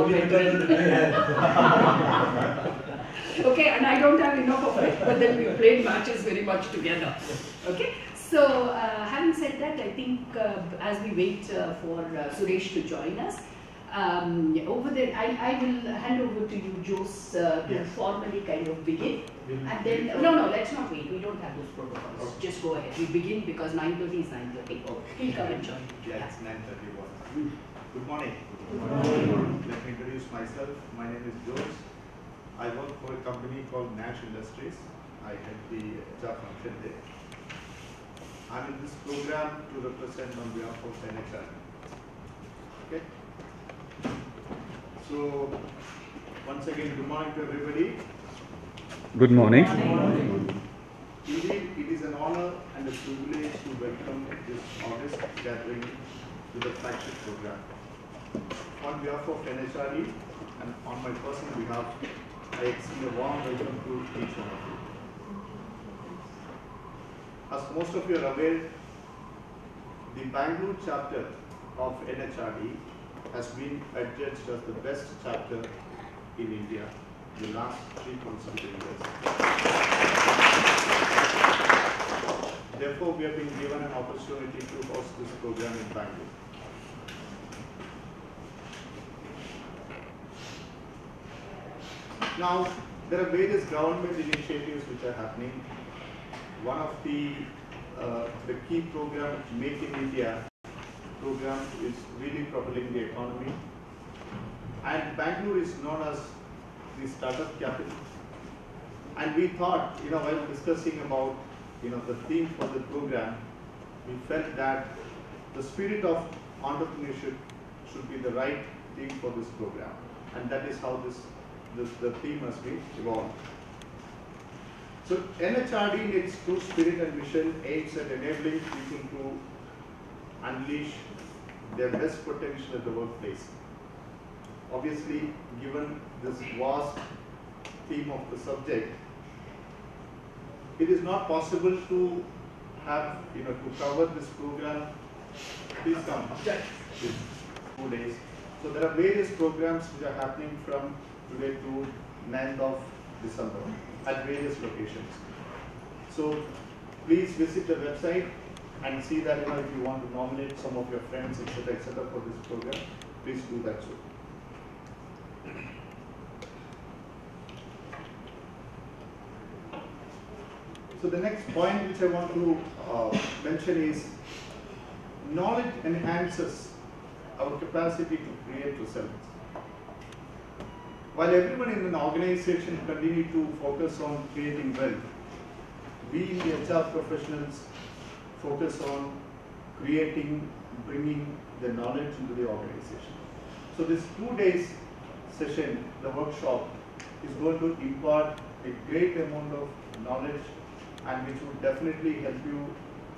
war veteran. Okay, and I don't have enough of it, but then we played matches very much together. Okay, so having said that, I think as we wait for Suresh to join us, over there, I will hand over to you, Jose, to formally kind of begin. And then, no, let's not wait. We don't have those protocols. Okay. Just go ahead. We begin because 9:30 is 9:30. Oh, he'll come and join. Yeah, it's 9:31. Good morning. Good morning. Let me introduce myself. My name is Jose. I work for a company called Nash Industries. I head the HR function there. I'm in this program to represent on behalf of NHRD. Okay. So, once again, good morning to everybody. Good morning. Good morning. Indeed, it is an honor and a privilege to welcome this August gathering to the flagship program. On behalf of NHRD and on my personal behalf, I extend a warm welcome to each one of you. As most of you are aware, the Bangalore chapter of NHRD has been adjudged as the best chapter in India in the last 3 consecutive years. Therefore, we have been given an opportunity to host this program in Bangalore. Now, there are various government initiatives which are happening. One of the key program, Make in India program, is really propelling the economy. And Bangalore is known as the startup capital. And we thought, while discussing about, the theme for the program, we felt that the spirit of entrepreneurship should be the right theme for this program. And that is how the theme has been evolved. So NHRD in its true spirit and mission aims at enabling people to unleash their best potential at the workplace. Obviously, given this vast theme of the subject, it is not possible to have, to cover this program. Please come. These 2 days. So there are various programs which are happening from today to 9th of December at various locations. So please visit the website and see that if you want to nominate some of your friends, etc., for this program, please do that so. So the next point which I want to mention is knowledge enhances our capacity to create results. While everyone in an organization continue to focus on creating wealth, we in the HR professionals focus on bringing the knowledge into the organization. So this 2 days session, the workshop, is going to impart a great amount of knowledge and which would definitely help you,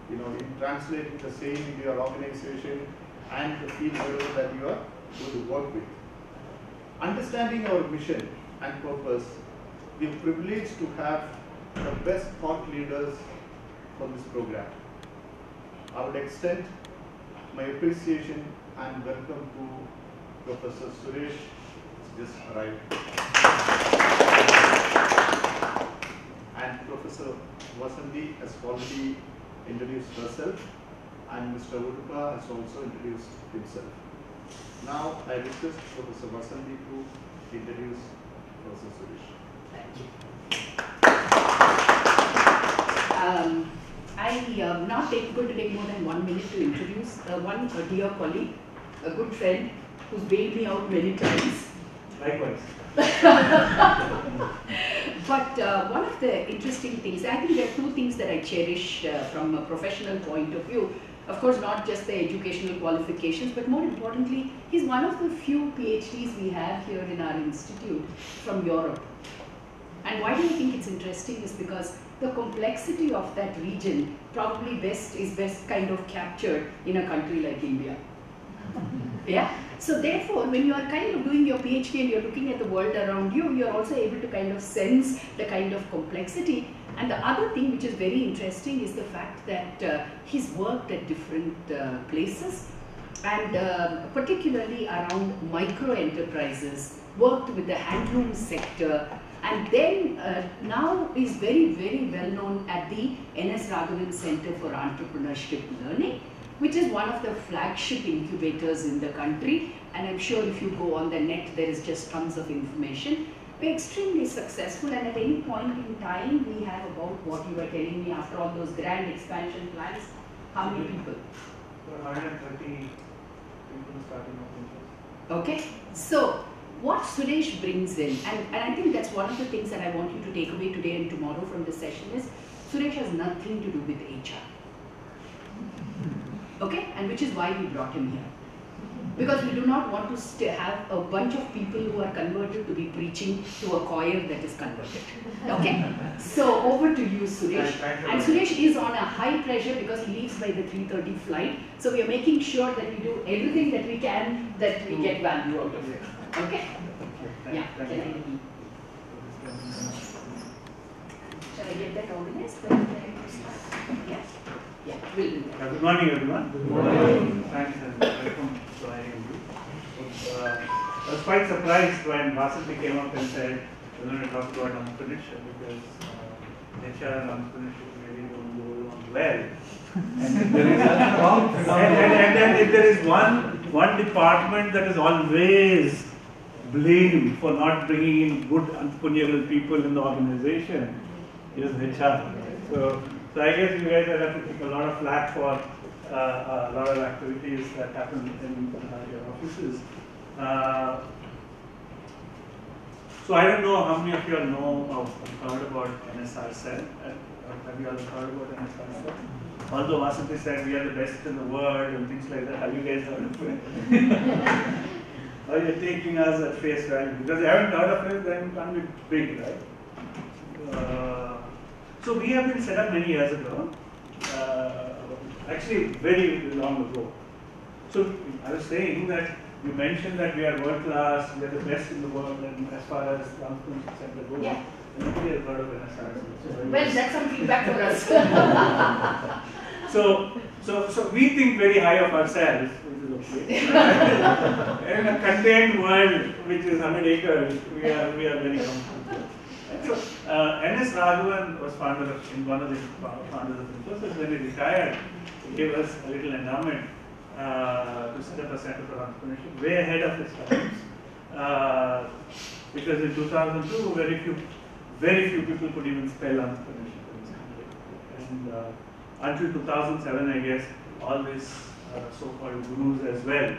in translating the same into your organization and the field that you are going to work with. Understanding our mission and purpose, we are privileged to have the best thought leaders for this program. I would extend my appreciation and welcome to Professor Suresh, who just arrived, and Professor Vasanthi has already introduced herself, and Mr. Udupa has also introduced himself. Now I request Professor Vasanthi to introduce Professor Suresh. Thank you. I am not going to take more than 1 minute to introduce a dear colleague, a good friend who's bailed me out many times. Likewise. But one of the interesting things, I think there are 2 things that I cherish from a professional point of view. Of course, not just the educational qualifications, but more importantly, he's one of the few PhDs we have here in our institute from Europe. And why do I think it's interesting is because the complexity of that region probably is best kind of captured in a country like India. Yeah. So therefore, when you are kind of doing your PhD and you're looking at the world around you, you're also able to kind of sense the kind of complexity. And the other thing which is very interesting is the fact that he's worked at different places. and particularly around micro enterprises, worked with the handloom sector, and then now is very, very well known at the N.S. Raghavan Center for Entrepreneurship Learning, which is one of the flagship incubators in the country. And I'm sure if you go on the net, there is just tons of information. We're extremely successful, and at any point in time, we have about what you were telling me after all those grand expansion plans. How many people? 130 people starting off. Okay, so what Suresh brings in, and I think that's one of the things that I want you to take away today and tomorrow from this session is, Suresh has nothing to do with HR. Okay, and which is why we brought him here. Because we do not want to have a bunch of people who are converted to be preaching to a choir that is converted. Okay? So over to you, Suresh. And Suresh is on a high pressure because he leaves by the 3:30 flight. So we are making sure that we do everything that we can, that we get value out of it. Okay? Yeah. Shall I get that organized? Yeah. Yeah. We'll do that. Good morning, everyone. Good morning. Thanks and welcome to IIMB. I was quite surprised when Vasanthi came up and said we're going to talk about entrepreneurship because HR and entrepreneurship really don't go along well. And if there is one department that is always blamed for not bringing in good entrepreneurial people in the organization, is HR. So I guess you guys will have to take a lot of flack for a lot of activities that happen in your offices. So I don't know how many of you all know or heard about NSR Cell. Have you all heard about NSR Cell? Although Vasanthi said we are the best in the world and things like that, have you guys heard of it? Or you're taking us at face value? Because you haven't heard of it, then it can't be big, right? So we have been set up many years ago, actually very long ago. So I was saying that you mentioned that we are world class, we are the best in the world, and as far as the entrepreneurship sector goes, yeah. Nobody has heard of NSR. Well, that's some feedback for us. So we think very high of ourselves, which is okay. In a contained world, which is 100 acres, we are very comfortable. So N.S. Raghavan was one of the founders of Infosys. When he retired, he gave us a little endowment to set up a center for entrepreneurship, way ahead of his times. Because in 2002, very few people could even spell entrepreneurship in this country. And until 2007, I guess, all these so-called gurus as well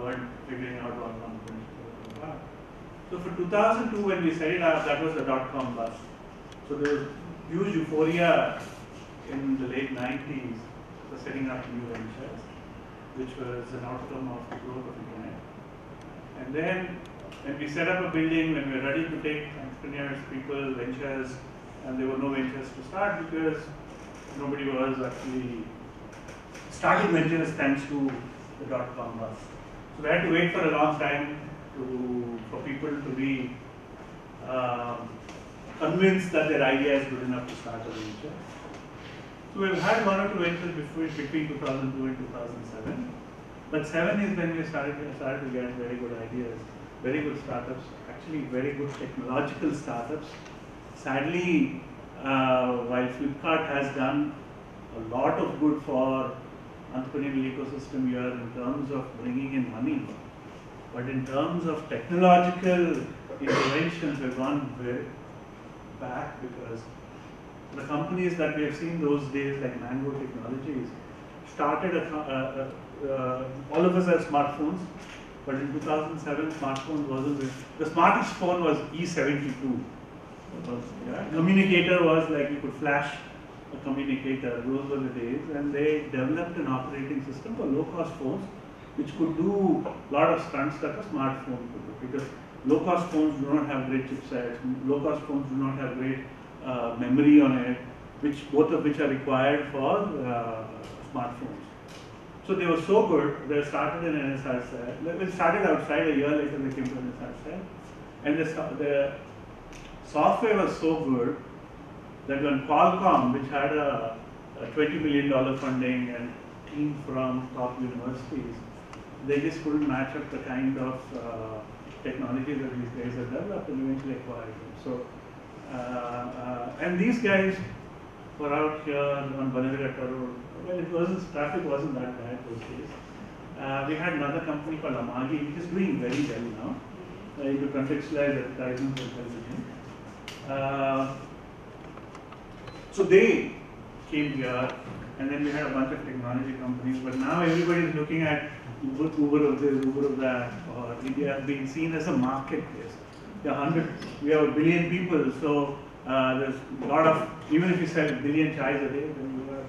weren't figuring out what entrepreneurship was about. So for 2002, when we set it up, that was the dot-com bust. So there was huge euphoria in the late 90s for setting up new ventures, which was an outcome of the growth of the internet. And then when we set up a building, when we were ready to take entrepreneurs, people, ventures, and there were no ventures to start because nobody was actually starting ventures thanks to the dot-com bust. So we had to wait for a long time for people to be convinced that their idea is good enough to start a venture. So we've had one or two ventures between 2002 and 2007. But 7 is when we started to get very good ideas, very good startups, actually very good technological startups. Sadly, while Flipkart has done a lot of good for entrepreneurial ecosystem here in terms of bringing in money, but in terms of technological interventions, we've gone way back because the companies that we have seen those days, like Mango Technologies, started all of us had smartphones, but in 2007, smartphones wasn't the smartest phone was E72. Communicator was like you could flash a communicator. Those were the days, and they developed an operating system for low-cost phones, which could do a lot of stunts that a smartphone could do. Because low-cost phones do not have great chipsets, low-cost phones do not have great memory on it, both of which are required for smartphones. So they were so good, they started in NSR Cell. They started outside, a year later they came to NSR Cell. And the software was so good that when Qualcomm, which had a $20 million funding and team from top universities, they just couldn't match up the kind of technology that these guys have developed and eventually acquired them. So, and these guys were out here on Bannerghatta Road. Well, traffic wasn't that bad those days. We had another company called Amagi, which is doing very well now. To contextualize advertisements and television. So they came here, and then we had a bunch of technology companies, but now everybody is looking at Uber of this, Uber of that, or India has been seen as a marketplace. We have 1 billion people, so there's a lot of, even if you sell a billion chais a day, then you are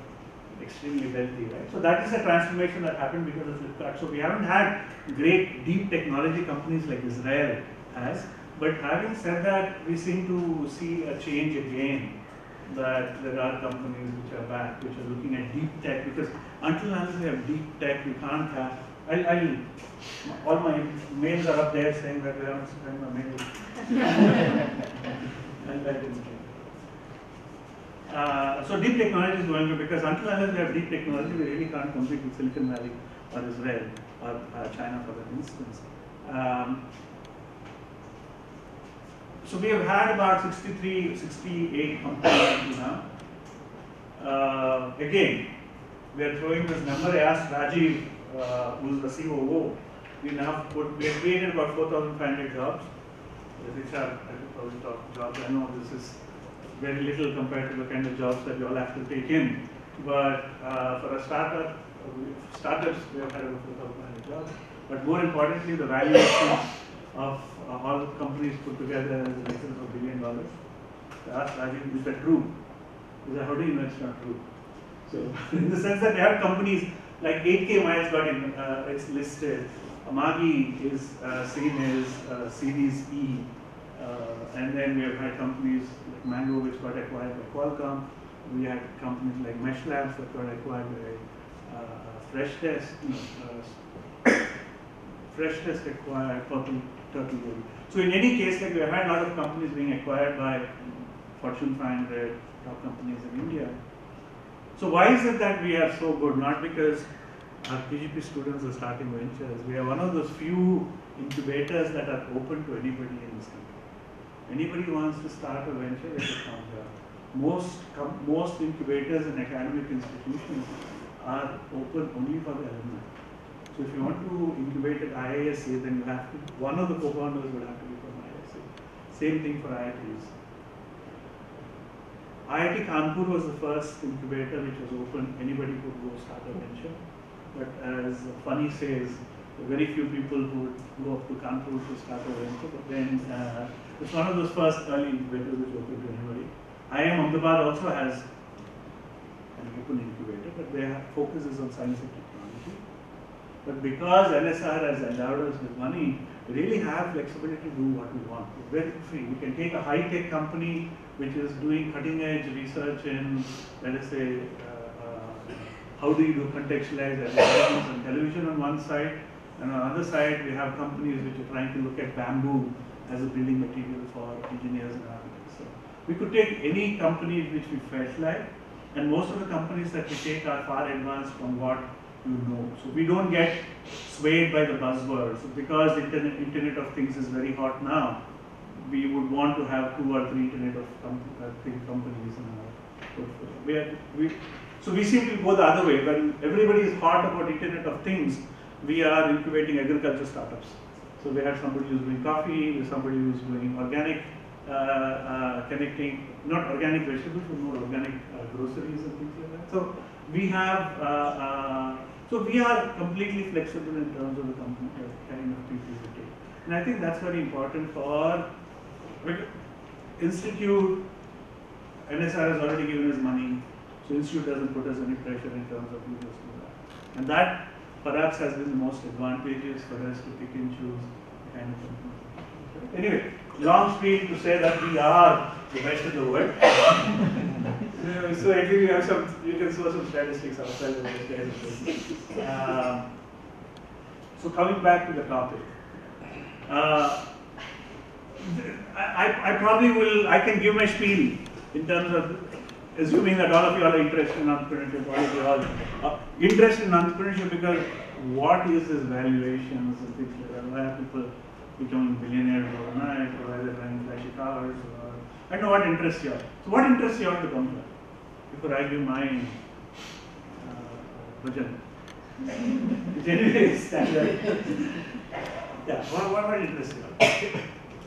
extremely wealthy, right? So that is a transformation that happened because of Flipkart. So we haven't had great deep technology companies like Israel has, but having said that, we seem to see a change again, that there are companies which are back, which are looking at deep tech, because until unless we have deep tech, we can't have, all my mails are up there saying that we haven't sent my mail. So deep technology is going to, because until unless we have deep technology, we really can't compete with Silicon Valley or Israel or China for that instance. So we have had about 63, 68 companies now. Again, we are throwing this number. I asked Rajiv, who's the COO, we have created about 4,500 jobs, which are jobs. I know this is very little compared to the kind of jobs that you all have to take in. But for a startup, startups, we have had over 4,500 jobs. But more importantly, the valuation of all companies put together is in excess of $1 billion. I asked Rajiv, is that true? He said, how do you know it's not true? So, in the sense that they have companies like 8K Miles got in, it's listed. Amagi is seen as Series E. And then we have had companies like Mango, which got acquired by Qualcomm. We had companies like Mesh Labs that got acquired by Fresh Test. Fresh Test acquired Turtle. So in any case, like we have had a lot of companies being acquired by Fortune 500 top companies in India. So why is it that we are so good? Not because our PGP students are starting ventures. We are one of those few incubators that are open to anybody in this country. Anybody who wants to start a venture, they can come here. Most incubators and academic institutions are open only for the alumni. So if you want to incubate at IISc, then you have to, one of the co-founders will have to be from IISc. Same thing for IITs. IIT Kanpur was the first incubator which was open, anybody could go start a venture. But as Funny says, there are very few people who would go up to Kanpur to start a venture, but then it's one of those first early incubators which open to anybody. IIM Ahmedabad also has an open incubator, but their focus is on science and technology. But because NSR has endowed us with money, we really have flexibility to do what we want. We're very free. We can take a high-tech company which is doing cutting-edge research in, let us say, how do you do contextualized advertisements on television on one side, and on the other side we have companies which are trying to look at bamboo as a building material for engineers and architects. So we could take any company which we felt like, and most of the companies that we take are far advanced from what you know. So we don't get swayed by the buzzwords. So because the Internet of Things is very hot now, we would want to have 2 or 3 Internet of Things companies in our portfolio. So we seem to go the other way. When everybody is hot about Internet of Things, we are incubating agriculture startups. So we have somebody who's doing coffee, there's somebody who's doing organic, connecting, not organic vegetables, but more organic groceries and things like that. So we have, so we are completely flexible in terms of the company, kind of people we take. And I think that's very important for Institute. NSR has already given us money, so Institute doesn't put us any pressure in terms of who goes to that. And that perhaps has been the most advantageous for us to pick and choose the kind of companies. Anyway, long speech to say that we are the best in the world. So at least you have some, you can show some statistics outside of this. So coming back to the topic, I probably will, I can give my spiel in terms of assuming that all of you are interested in entrepreneurship, all of you are interested in entrepreneurship because what is this valuations and things like that? Why are people becoming billionaires overnight, or why they're buying flashy cars? I know what interests you all. So what interests you all to come here? Before I give my bhajan. Which anyway is standard. Yeah, what interests you all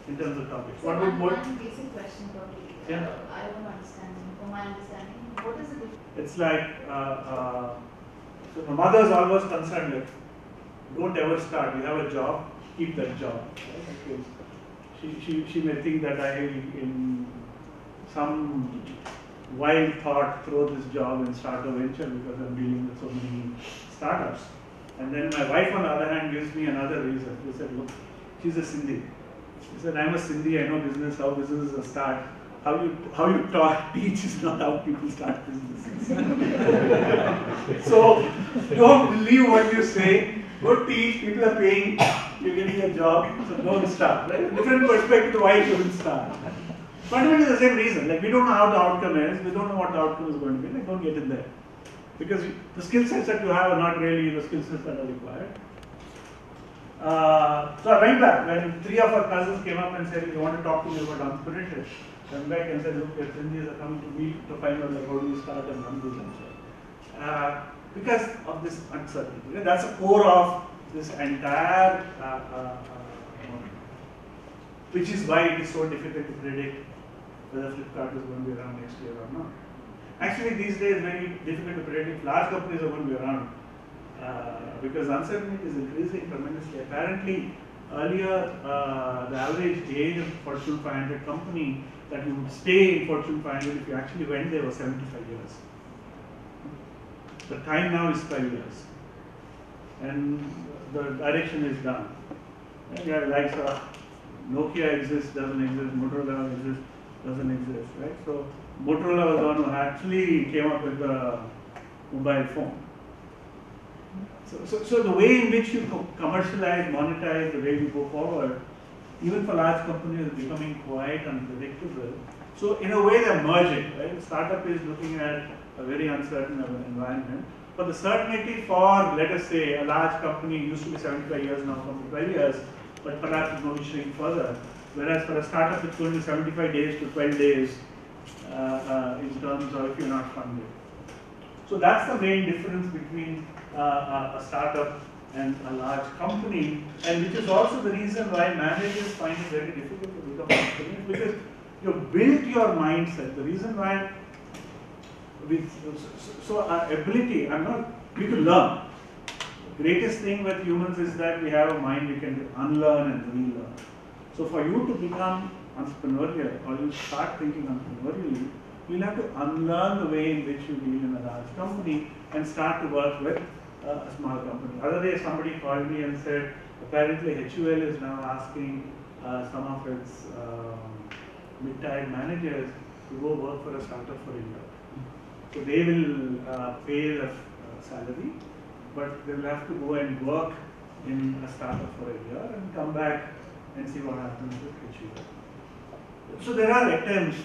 in terms of topics? What would one basic question probably. Yeah. I don't understand. From my understanding, what is it? It's like so my mother is always concerned with, don't ever start. You have a job, keep that job. Right? She may think that I, in some wild thought, throw this job and start a venture because I'm dealing with so many startups. And then my wife, on the other hand, gives me another reason. She said, look, she's a Sindhi. She said, I'm a Sindhi, I know business, how businesses are start. How you teach is not how people start businesses. So don't believe what you say. Go teach, people are paying, you're getting a job, so don't start. Right? Different perspective why you shouldn't start. Fundamentally the same reason. Like we don't know how the outcome is, we don't know what the outcome is going to be, like don't get in there. Because the skill sets that you have are not really the skill sets that are required. So I went back when 3 of our cousins came up and said, you want to talk to me about entrepreneurship. I went back and said, look, your Sindhis are coming to me to find out like, how do you start and run this venture. Because of this uncertainty. That's the core of this entire which is why it is so difficult to predict whether Flipkart is going to be around next year or not. Actually, these days, very difficult to predict if large companies are going to be around because uncertainty is increasing tremendously. Apparently, earlier, the average age of Fortune 500 company that you would stay in Fortune 500 if you actually went there was 75 years. The time now is 5 years. And the direction is done. And yeah, like Nokia exists, doesn't exist, Motorola exists, doesn't exist, right? So Motorola was the one who actually came up with the mobile phone. So the way in which you commercialize, monetize, the way you go forward, even for large companies, is becoming quite unpredictable. So in a way, they're merging, right? Startup is looking at a very uncertain environment. But the certainty for, let us say, a large company used to be 75 years, now from 12 years, but perhaps it's going to shrink further. Whereas for a startup, it's going to be 75 days to 12 days in terms of if you're not funded. So that's the main difference between a startup and a large company, and which is also the reason why managers find it very difficult to become entrepreneurs, because you build your mindset. The reason why our ability, we can learn. The greatest thing with humans is that we have a mind we can unlearn and relearn. So for you to become entrepreneurial, or you start thinking entrepreneurially, you'll have to unlearn the way in which you deal in a large company and start to work with a small company. Other day somebody called me and said, apparently HUL is now asking some of its mid-tier managers to go work for a startup for a year. So they will pay the salary, but they will have to go and work in a startup for a year and come back and see what happens with HUL. So there are attempts,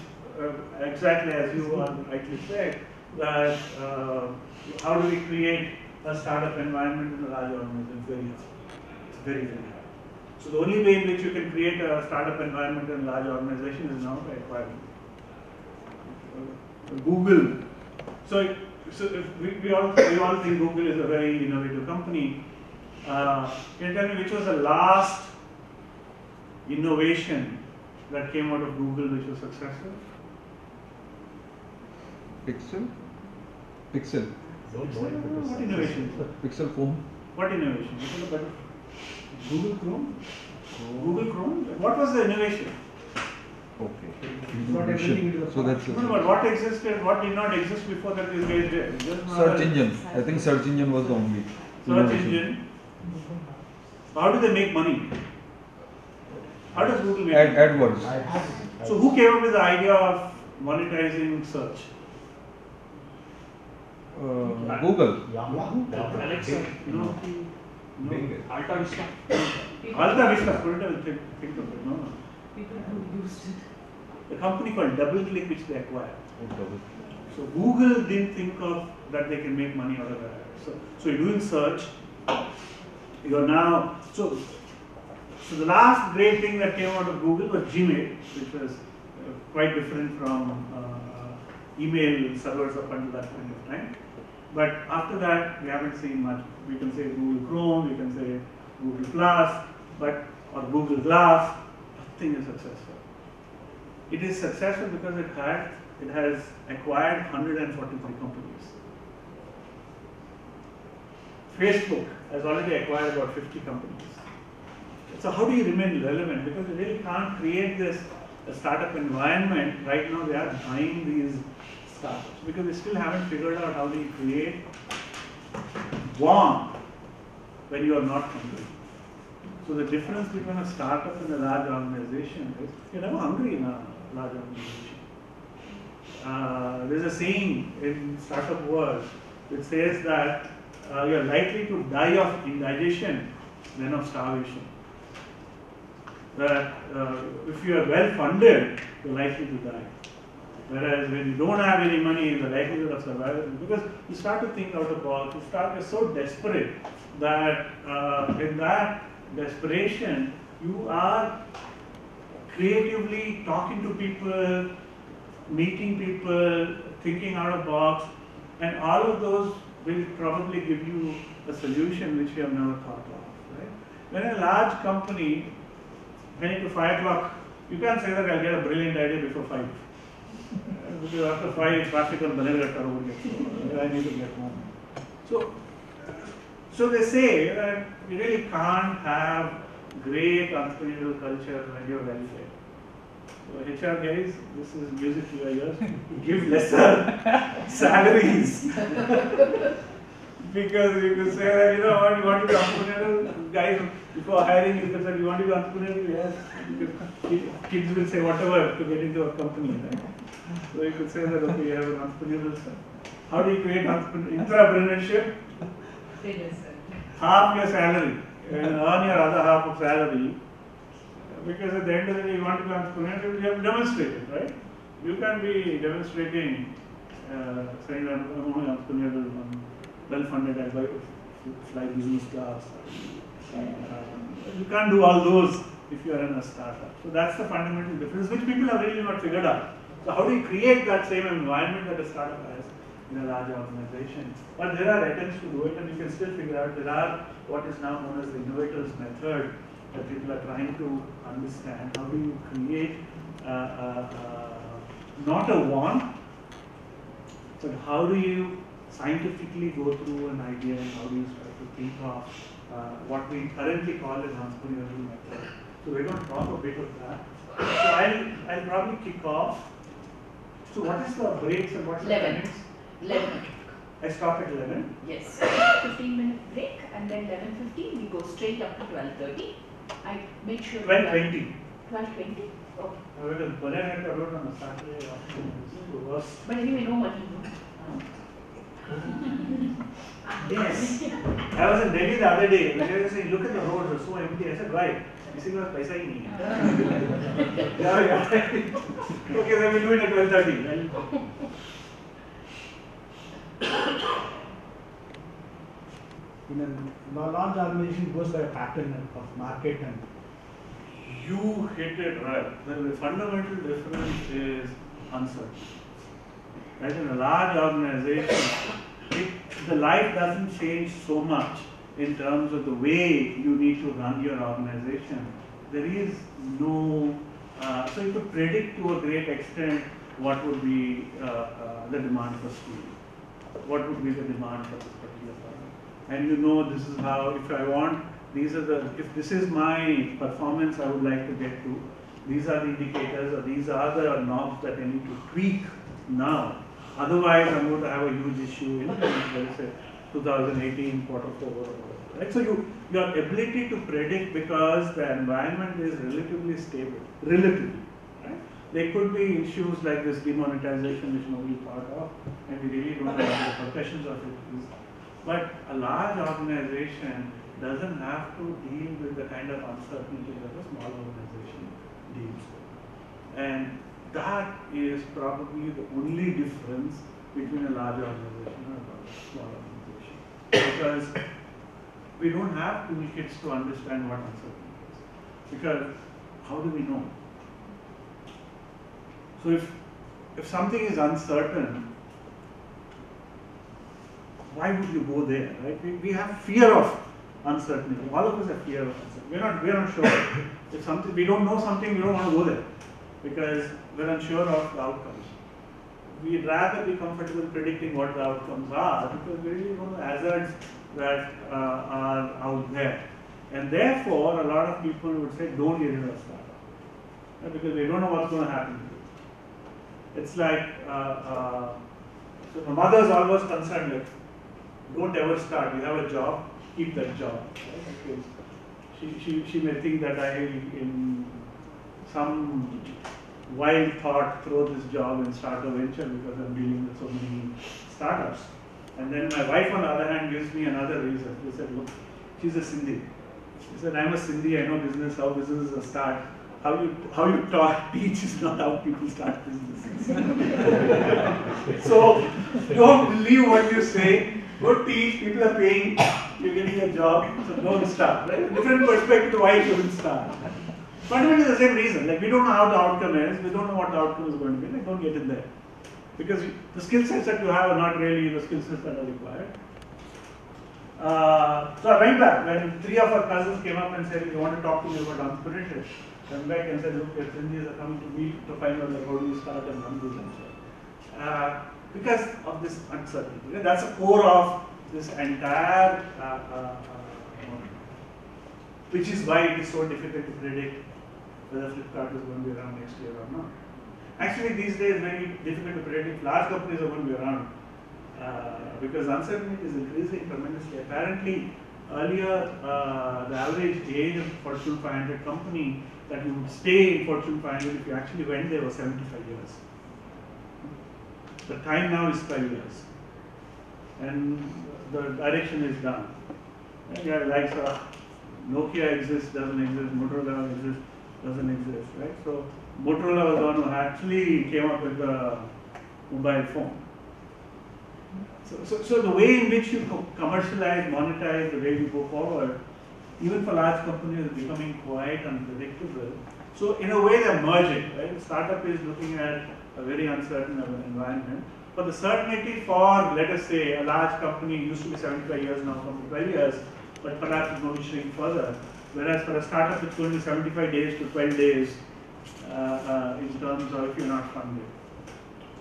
exactly as you rightly said, that how do we create a startup environment in a large organization? It's very, very hard. So the only way in which you can create a startup environment in a large organization is now by acquiring Google. So we all think Google is a very innovative company. Can you tell me which was the last innovation that came out of Google which was successful? Pixel. What innovation? Pixel phone. What innovation? Which was the better? Google Chrome? Google Chrome? What was the innovation? Okay. Not everything is So that's no, but what existed, what did not exist before that is guys did? search engine. I think search engine was the only. Search engine. How do they make money? How does Google make money? AdWords. So who came up with the idea of monetizing search? Google. Alexa. No. Alta Vista. Alta Vista. Couldn't have think of it. No. People who used it. a company called DoubleClick which they acquired. Oh, double. So Google didn't think of that they can make money out of that. So you're doing search. You're now so the last great thing that came out of Google was Gmail, which was quite different from email servers up until that point of time. But after that, we haven't seen much. We can say Google Chrome, we can say Google Plus, or Google Glass. Nothing is successful. It is successful because it has acquired 143 companies. Facebook has already acquired about 50 companies. So how do you remain relevant? Because you really can't create this startup environment. Right now they are buying these startups because they still haven't figured out how do you create warmth when you are not hungry. So the difference between a startup and a large organization is you're never hungry in a large organization. There's a saying in startup world which says that you're likely to die of indigestion than of starvation. That if you are well funded, you're likely to die. Whereas when you don't have any money, the likelihood of survival, because you start to think out of the box, you're so desperate that in that desperation, you are creatively talking to people, meeting people, thinking out of the box, and all of those will probably give you a solution which you have never thought of. Right? When a large company, when it's 5 o'clock, you can't say that I'll get a brilliant idea before 5. Because after 5, traffic on Bannerghat Road gets over. I need to get home. So they say that you really can't have great entrepreneurial culture when you're well fed. So HR guys, this is music to your ears. Give lesser salaries. Because you could say that, you know what, you want to be entrepreneurial, guys, before hiring you could say, you want to be entrepreneurial, yes. Because kids will say whatever to get into a company, right? So you could say that, okay, you have an entrepreneurial son. How do you create intrapreneurship? Half your salary and earn your other half of salary. Because at the end of the day, you want to be entrepreneurial, you have to demonstrate it, right? You can be demonstrating, saying that I'm only entrepreneurial, I'm well-funded, I fly business class. You can't do all those if you are in a startup. So that's the fundamental difference, which people have really not figured out. So how do you create that same environment that a startup has in a large organization? But there are attempts to do it, and you can still figure out there are what is now known as the innovators method that people are trying to understand. How do you create not a want, but how do you scientifically go through an idea and how do you start to think of what we currently call an entrepreneurial method. So we're going to talk a bit of that. So I'll probably kick off. So what is the breaks and what's the 11. 11. I stop at 11. Yes. 15-minute break and then 11:15 we go straight up to 12:30. I make sure. 12:20. 12:20. Okay. Because Bannerghat Road on a Saturday afternoon is the worst. But anyway, no money. Yes. I was in Delhi the other day. They were saying, look at the roads, they're so empty. I said, why? Kisi ke paas paisa hi nahi hai. Yeah. Okay, then we'll do it at 12:30. In a large organization goes by a pattern of market and You hit it right. The fundamental difference is uncertainty. Right? In a large organization, the life doesn't change so much in terms of the way you need to run your organization. There is no, so you could predict to a great extent what would be the demand for steel, what would be the demand for this particular product. And you know this is how, if I want, if this is my performance I would like to get to, these are the indicators or these are the knobs that I need to tweak now. Otherwise, I'm going to have a huge issue in, let's say, 2018 quarter 4 or whatever. Right? So your ability to predict, because the environment is relatively stable, relatively. Right? There could be issues like this demonetization which nobody thought of, and we really don't know what the repercussions of it is. But a large organization doesn't have to deal with the kind of uncertainty that a small organization deals with. And that is probably the only difference between a large organization and a small organization. Because we don't have toolkits to understand what uncertainty is. Because how do we know? So if something is uncertain, why would you go there, right? We have fear of uncertainty. All of us have fear of uncertainty. We're not sure. If something we don't know something, we don't want to go there because we're unsure of the outcomes. We'd rather be comfortable predicting what the outcomes are because we really know the hazards that are out there. And therefore, a lot of people would say, don't get into a startup, right? Because they don't know what's going to happen to you. It's like, so the mother is always concerned with, don't ever start. You have a job, keep that job. Right? Because she may think that I, in some wild thought, throw this job and start a venture because I'm dealing with so many startups. And then my wife, on the other hand, gives me another reason. She said, look, she's a Sindhi. She said, I'm a Sindhi, I know business, how businesses start. How you teach is not how people start businesses. So don't believe what you say. Go teach, people are paying, you're getting a job, so don't start. Right? Different perspective to why you shouldn't start. Fundamentally the same reason. Like we don't know how the outcome is, we don't know what the outcome is going to be, like don't get in there. Because the skill sets that you have are not really the skill sets that are required. So I went back when 3 of our cousins came up and said, if you want to talk to me about entrepreneurship, I went back and said, look, your Indians are coming to me to find out like, how do you start and run this venture. Because of this uncertainty. That's the core of this entire which is why it is so difficult to predict whether Flipkart is going to be around next year or not. Actually, these days, it's very difficult to predict if large companies are going to be around because uncertainty is increasing tremendously. Apparently, earlier, the average age of Fortune 500 company that you would stay in Fortune 500 if you actually went there was 75 years. The time now is 5 years. And the direction is done. Yeah, like Nokia exists, doesn't exist, Motorola exists, doesn't exist, right? So Motorola was the one who actually came up with the mobile phone. So the way in which you commercialize, monetize, the way you go forward, even for large companies, is becoming quite unpredictable. So in a way, they're merging, right? Startup is looking at a very uncertain environment. But the certainty for, let us say, a large company used to be 75 years, now from 12 years, but perhaps it's going to shrink further. Whereas for a startup, it's going to be 75 days to 12 days in terms of if you're not funded.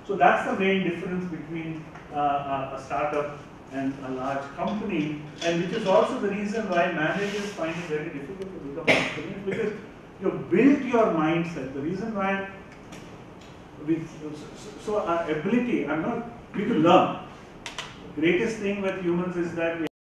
So that's the main difference between a startup and a large company, and which is also the reason why managers find it very difficult to become entrepreneurs, because you've built your mindset. The reason why, so our ability, we can learn. The greatest thing with humans is that we